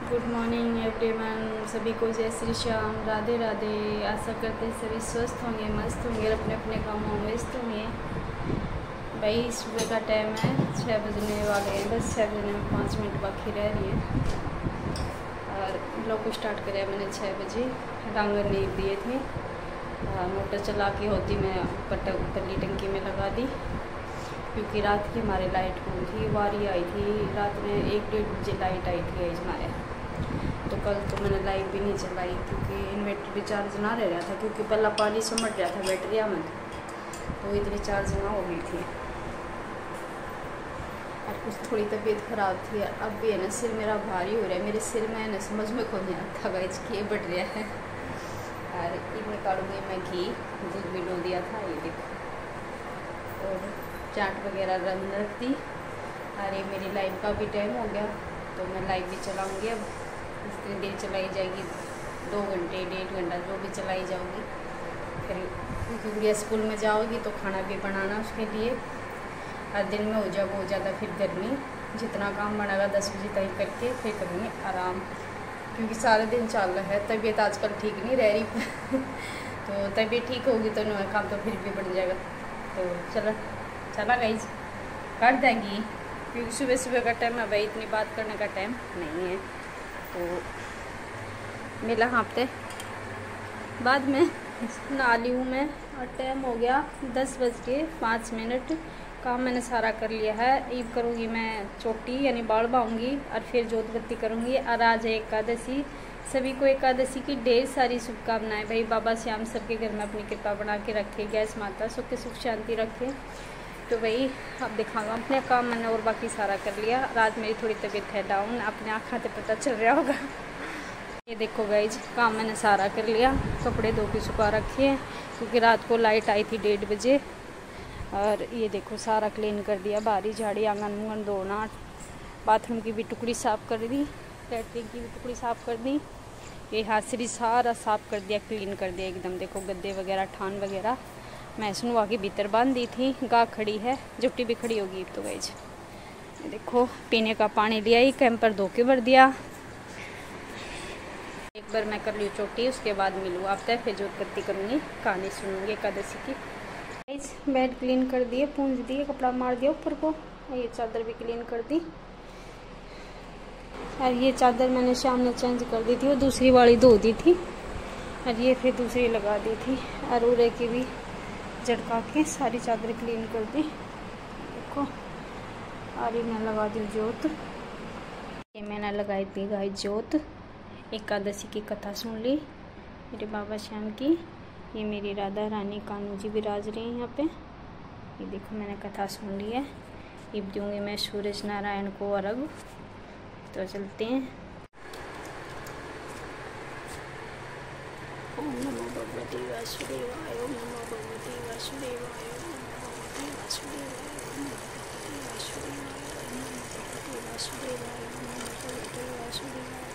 Good morning everyone, सभी को जय श्री श्याम, राधे राधे। आशा करते हैं सभी स्वस्थ होंगे, मस्त होंगे, अपने अपने कामों में व्यस्त होंगे। भाई सुबह का टाइम है, 6 बजने वाले हैं, बस 6 बजने में 5 मिनट बाकी रह रही है। और ब्लॉग को स्टार्ट करा मैंने 6 बजे। डांगर नींव दिए थे, मोटर चला के होती मैं ऊपरली टंकी में लगा दी, क्योंकि रात की हमारे लाइट गुम थी। वारी आई थी रात में 1-1:30 बजे लाइट आई थी आज हमारे। तो कल तो मैंने लाइट भी नहीं चलाई, क्योंकि इन्वर्टर भी चार्ज ना रह रहा था, क्योंकि पहला पानी समट रहा था बैटरिया में, तो इतनी चार्ज ना हो गई थी। और कुछ थोड़ी तबीयत ख़राब थी। अब भी है ना, सिर मेरा भारी हो रहा है, मेरे सिर में है ना समझ में को नहीं आता गाइस कि ये बढ़ रहा है। और ये निकालूंगी मैं घी, दूध भी डो दिया था, ये देखो। और चाट वगैरह रन रख दी। अरे मेरी लाइव का भी टाइम हो गया, तो मैं लाइव भी चलाऊँगी। अब जितनी देर चलाई जाएगी, 2 घंटे 1.5 घंटा जो भी चलाई जाऊँगी। फिर क्योंकि गुड़िया स्कूल में जाओगी तो खाना भी बनाना उसके लिए। हर दिन में हो जाएगा बहुत ज़्यादा फिर गर्मी, जितना काम बनेगा 10 बजे तक करके फिर करूँगी आराम, क्योंकि सारा दिन चल रहा है। तबीयत आजकल ठीक नहीं रह रही तो तबीयत ठीक होगी तो नया काम तो फिर भी बढ़ जाएगा। तो चला गई कर देंगी, क्योंकि सुबह सुबह का टाइम है भाई, इतनी बात करने का टाइम नहीं है। तो मिला हाँपते बाद में नहा ली हूँ मैं, और टाइम हो गया 10:05। काम मैंने सारा कर लिया है। ईब करूँगी मैं चोटी, यानी बाल बाऊँगी, और फिर जोत बत्ती करूँगी। और आज है एकादशी। सभी को एकादशी की ढेर सारी शुभकामनाएं। भाई बाबा श्याम सबके घर में अपनी कृपा बना के रखे, गैस माता सुख सुख शांति रखे। तो भाई अब दिखाऊंगा अपने काम मैंने और बाकी सारा कर लिया। रात मेरी थोड़ी तबीयत है डाउन, अपने आँखों से पता चल रहा होगा। ये देखो गाइज, काम मैंने सारा कर लिया। कपड़े धो के सुखा रखे हैं, क्योंकि रात को लाइट आई थी 1:30 बजे। और ये देखो सारा क्लीन कर दिया, बाहरी झाड़ी, आंगन मुंगन धोना, बाथरूम की भी टुकड़ी साफ़ कर दी, लैट्रिन की भी टुकड़ी साफ़ कर दी। ये हाथसरी सारा साफ़ कर दिया, क्लीन कर दिया एकदम। देखो गद्दे वगैरह, ठान वगैरह मैं सुनवा के भीतर बांध दी थी। गाय खड़ी है, जुट्टी भी खड़ी होगी तो गाइज। देखो पीने का पानी लिया ही, कैंपर धो के भर दिया। एक बार मैं कर ली चोटी, उसके बाद मिलूँ आपसे, फिर जोत बत्ती करूँगी, कहानी सुनूँगी एकादशी की। गाइज बेड क्लीन कर दिए, पूंछ दिए, कपड़ा मार दिया ऊपर को। ये चादर भी क्लीन कर दी। और ये चादर मैंने शाम में चेंज कर दी थी, वो दूसरी वाली धो दी थी, और ये फिर दूसरी लगा दी थी। और उरे की भी झटका के सारी चादर क्लीन कर दी। देखो और ये मैं लगा दी जोत। ये मैंने लगाई थी गाय जोत। एकादशी की कथा सुन ली मेरे बाबा श्याम की। ये मेरी राधा रानी कान्हू जी विराज रही हैं यहाँ पे। ये देखो मैंने कथा सुन ली है। अब दूंगी मैं सूरज नारायण को अर्घ। तो चलते हैं। ओम नमो भगवते वासुदेवाय, ओम नमो भगवते वासुदेवाय, ओम नमो भगवते वासुदेवाय, ओम नमो भगवते वासुदेवाय, ओम नमो भगवते वासुदेवाय, ओम नमो भगवते वासुदेवाय।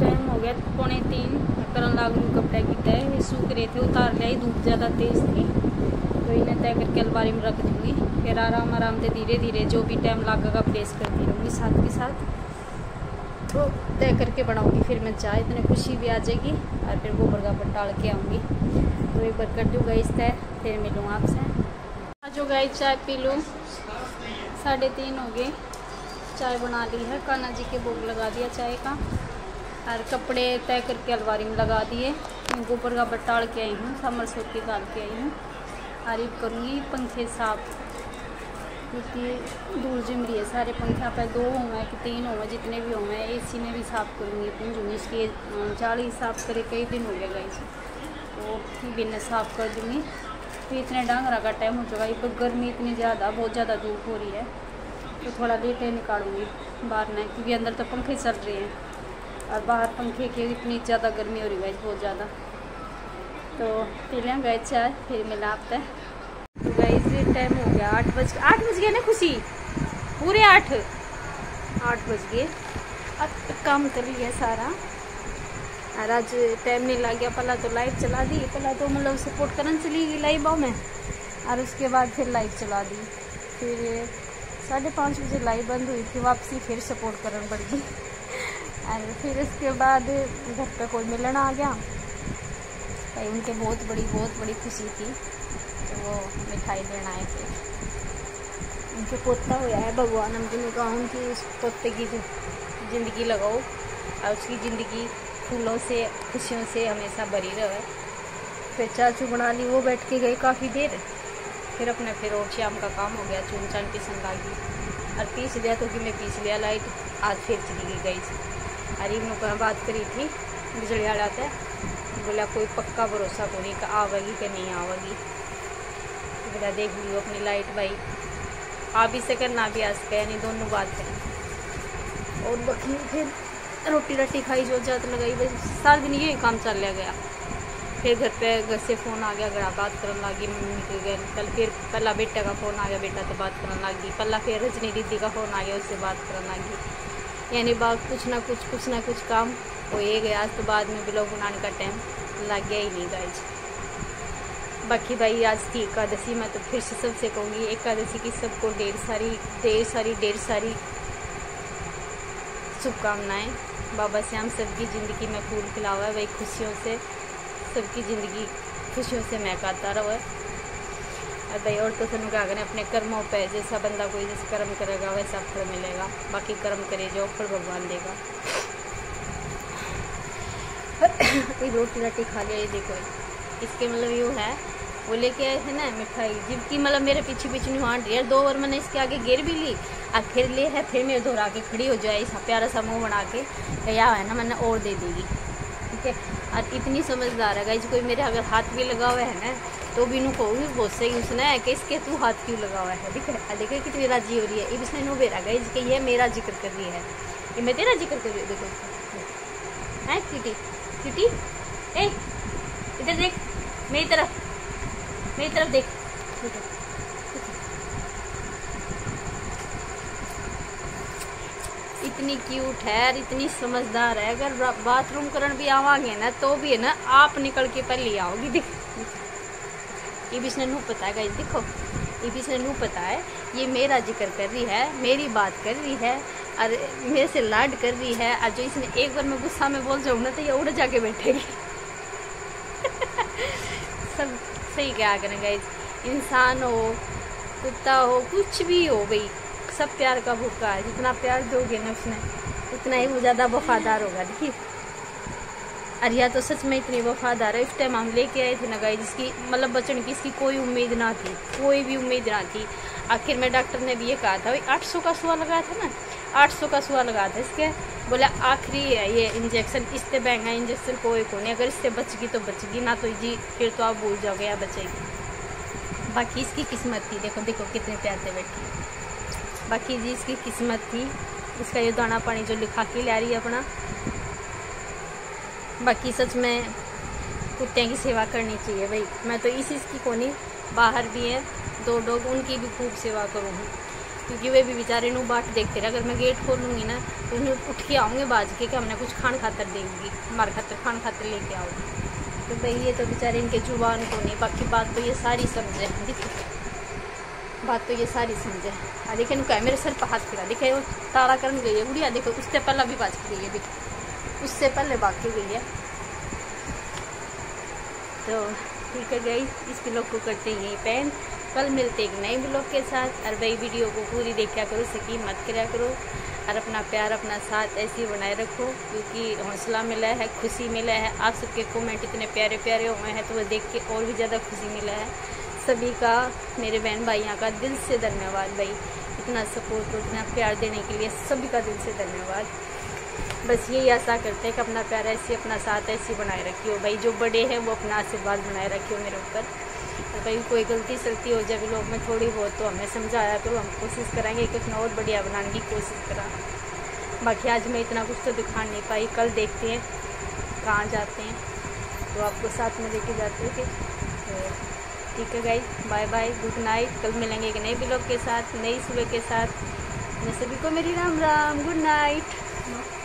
टाइम हो गया 2:45। करन लाग रू कपड़े की तय सूख रहे थे, उतार लिया। धूप ज़्यादा तेज़ थी, तो इन्हें तय करके अलमारी में रख दूँगी। फिर आराम आराम से धीरे धीरे जो भी टाइम लगेगा प्रेस करती रहूँगी साथ के साथ। तो तय करके बनाऊँगी फिर मैं चाय, इतने खुशी भी आ जाएगी। और फिर गोबर गाबर डाल के आऊँगी। तो एक बार कर दूँगा इस तय, फिर मिलूँ आपसे। आज जो गाय चाय पी लूँ। 3:30 हो गए, चाय बना ली है, कान्हा जी के भोग लगा दिया चाय का। और कपड़े तय करके अलमारी में लगा दिए। गोबर का बटाल के आई हूँ, समर सोप के डाल के आई हूँ। और ये करूँगी पंखे साफ, क्योंकि धूल जम रही है सारे पंखे पे। 2 हुए कि 3 हुए, जितने भी हुए, एसी में भी साफ़ करूँगी। पूंजूँगी इसकी चाली साफ़ करे कई दिन हो गए गाइस, तो भी मैं साफ़ कर दूँगी। फिर इतने डांगरा का टाइम हो चुका है, पर गर्मी इतनी ज़्यादा, बहुत ज़्यादा धूप हो रही है, तो थोड़ा लेट निकालूंगी बाहर नहीं, क्योंकि अंदर तो पंखे चल रहे हैं और बाहर पंखे की इतनी ज़्यादा गर्मी हो रही है बहुत ज़्यादा। तो पी लें गए चाय, फिर मिला आपसे। तो गाइस टाइम हो गया 8 बज गए ना खुशी, पूरे 8 बज गए। अब काम कर लिया सारा और आज टाइम नहीं लग गया। पहला तो लाइट चला दी, पहला तो मतलब सपोर्ट करने चली गई लाइव में, और उसके बाद फिर लाइट चला दी। फिर 5:30 बजे लाइट बंद हुई थी, वापसी फिर सपोर्ट करनी पड़ गई। और फिर उसके बाद घर पे कोई मिलना आ गया भाई, उनके बहुत बड़ी खुशी थी, तो वो मिठाई देना आए थे। उनके पोता हुआ है, भगवान हम जिन्हें कहा उनकी उस पोते की ज़िंदगी लगाओ और उसकी ज़िंदगी फूलों से खुशियों से हमेशा भरी रहे। फिर चाचू बना ली, वो बैठ के गए काफ़ी देर। फिर अपने फिर और शाम का काम हो गया, चून चान पीसन लगी और पीस लिया, तो कि मैं पीस लिया लाइट। आज फिर चली गई अरे इन्हों को बात करी थी बिजली वाला था, बोला कोई पक्का भरोसा को नहीं, आवेगी कि नहीं आवेगी। बोला देख लियो अपनी लाइट भाई, आ भी सके ना भी आ सके, यानी दोनों बात करी। और बाकी फिर रोटी राटी खाई, जो जात लगाई, बस सारा दिन यही काम चल लिया गया। फिर घर से फ़ोन आ गया, घर बात करने लगी मम्मी के गए। कल फिर पहला बेटे का फ़ोन आ गया, बेटा तो बात करने लगी। पहला फिर रजनी दीदी का फ़ोन आ गया, उससे बात करने लगी। यानी बात कुछ ना कुछ काम हो ही गया। आज तो बाद में ब्लॉग बनाने का टाइम लग गया ही नहीं गाइज। बाकी भाई आज थी एकादशी, मैं तो फिर से सबसे कहूँगी एकादशी की सबको ढेर सारी शुभकामनाएं। बाबा श्याम सबकी ज़िंदगी में फूल खिलावा है, वही खुशियों से सबकी ज़िंदगी खुशियों से महकाता रहा है। और भाई और तो सब क्या करें, अपने कर्मों पे, जैसा बंदा कोई जैसे कर्म करेगा वैसा फल मिलेगा। बाकी कर्म करे जो फल भगवान देगा। ये रोटी राटी खा लिया, ये देखो इसके मतलब यूँ है, वो लेके आए थे ना मिठाई, जिनकी मतलब मेरे पीछे नहीं हाँट रही है। 2 बार मैंने इसके आगे गिर भी ली और फिर ले है, फिर मेरे दोहरा के खड़ी हो जाए, ऐसा प्यारा सा मुँह बना के या है ना मैंने और दे देगी, ठीक है। और इतनी समझदार है गाइज, कोई मेरे अगर हाथ भी लगा हुआ है ना तो भी नू कहूँगी बहुत सही उसने है कि इसके तू हाथ क्यों लगा हुआ है। देखो कितनी राजी हो रही है, इसने नो बेरा गाइज कि ये मेरा जिक्र कर रही है, ये मैं तेरा जिक्र कर रही हूँ। देखो है किटी ए इधर देख, मेरी तरफ देख। इतनी क्यूट है और इतनी समझदार है। अगर बाथरूम करन भी आवांगे ना तो भी है ना आप निकल के पहले आओगी। देख ये भी इसने नू पता है गाइस, देखो ये भी इसने नू पता है, ये मेरा जिक्र कर रही है, मेरी बात कर रही है और मेरे से लाड कर रही है। और जो इसने एक बार मैं गुस्सा में बोल जाऊँ ना तो ये उड़ जाके बैठेगी। सब सही क्या करें गाइस, इंसान हो कुत्ता हो कुछ भी हो भाई, सब प्यार का भूखा है। जितना प्यार दोगे ना उसने उतना ही वो ज़्यादा वफादार होगा। देखिए अरिया तो सच में इतनी वफादार है। इस टाइम हम लेके आए थे ना गाइस, जिसकी मतलब बचने की इसकी कोई उम्मीद ना थी, कोई भी उम्मीद ना थी। आखिर में डॉक्टर ने भी ये कहा था, भाई 800 का सुआ लगाया था ना, 800 का सुआ लगाया था इसके। बोला आखिरी है ये इंजेक्शन, इससे महंगा इंजेक्शन कोई को नहीं, अगर इससे बच गई तो बच गई, ना तो जी फिर तो आप भूल जाओगे या बचेगी। बाकी इसकी किस्मत थी, देखो देखो कितने प्यार से बैठी। बाकी जी इसकी किस्मत थी, इसका ये दाना पानी जो लिखा के ला रही है अपना। बाकी सच में कुत्ते की सेवा करनी चाहिए भाई। मैं तो इस चीज़ की को नहीं, बाहर भी हैं 2 डॉग, उनकी भी खूब सेवा करूँगी, क्योंकि वे भी बेचारे नू बाट देखते रहे। अगर मैं गेट खोलूँगी ना तो उन्हें उठ के आऊँगे बाज के कि हमने कुछ खान खातर देंगी, हमारे खातर खान खातर लेके आओगी। तो भाई ये तो बेचारे इनके जुबान को नहीं, बाकी बात तो ये सारी समझे। देखो बात तो ये सारी समझे। देखिए नु मेरे सर पर हाथ फिरा, देखिए वो तारा करने गई है गुड़िया, देखो उससे पहला भी बाज के गई है, देखो उससे पहले भाग के गई है। तो ठीक है गाइस, इस ब्लॉग को करते हैं यहीं पे। कल मिलते एक नए ब्लॉग के साथ। और भाई वीडियो को पूरी देखा करो, सकी मत करा करो और अपना प्यार अपना साथ ऐसे ही बनाए रखो, क्योंकि हौसला मिला है, खुशी मिला है। आप सबके कमेंट इतने प्यारे प्यारे हुए हैं तो वो देख के और भी ज़्यादा खुशी मिला है। सभी का, मेरे बहन भाइयों का दिल से धन्यवाद भाई, इतना सपोर्ट और इतना प्यार देने के लिए सभी का दिल से धन्यवाद। बस यही आशा करते हैं कि अपना प्यार ऐसे अपना साथ ऐसे बनाए रखियो भाई। जो बड़े हैं वो अपना आशीर्वाद बनाए रखियो मेरे ऊपर। और कहीं कोई गलती सलती हो जाए व्लॉग में थोड़ी बहुत तो हमें समझाया तो हम कोशिश करेंगे कुछ ना और बढ़िया बनाने की कोशिश करा। बाकी आज मैं इतना कुछ तो दिखा नहीं पाई, कल देखते हैं कहाँ जाते हैं तो आपको साथ में लेके जाते हैं। तो ठीक है guys, bye bye, good night. कल मिलेंगे एक नए व्लॉग के साथ, नई सुबह के साथ। मैं सभी को मेरी राम राम, गुड नाइट।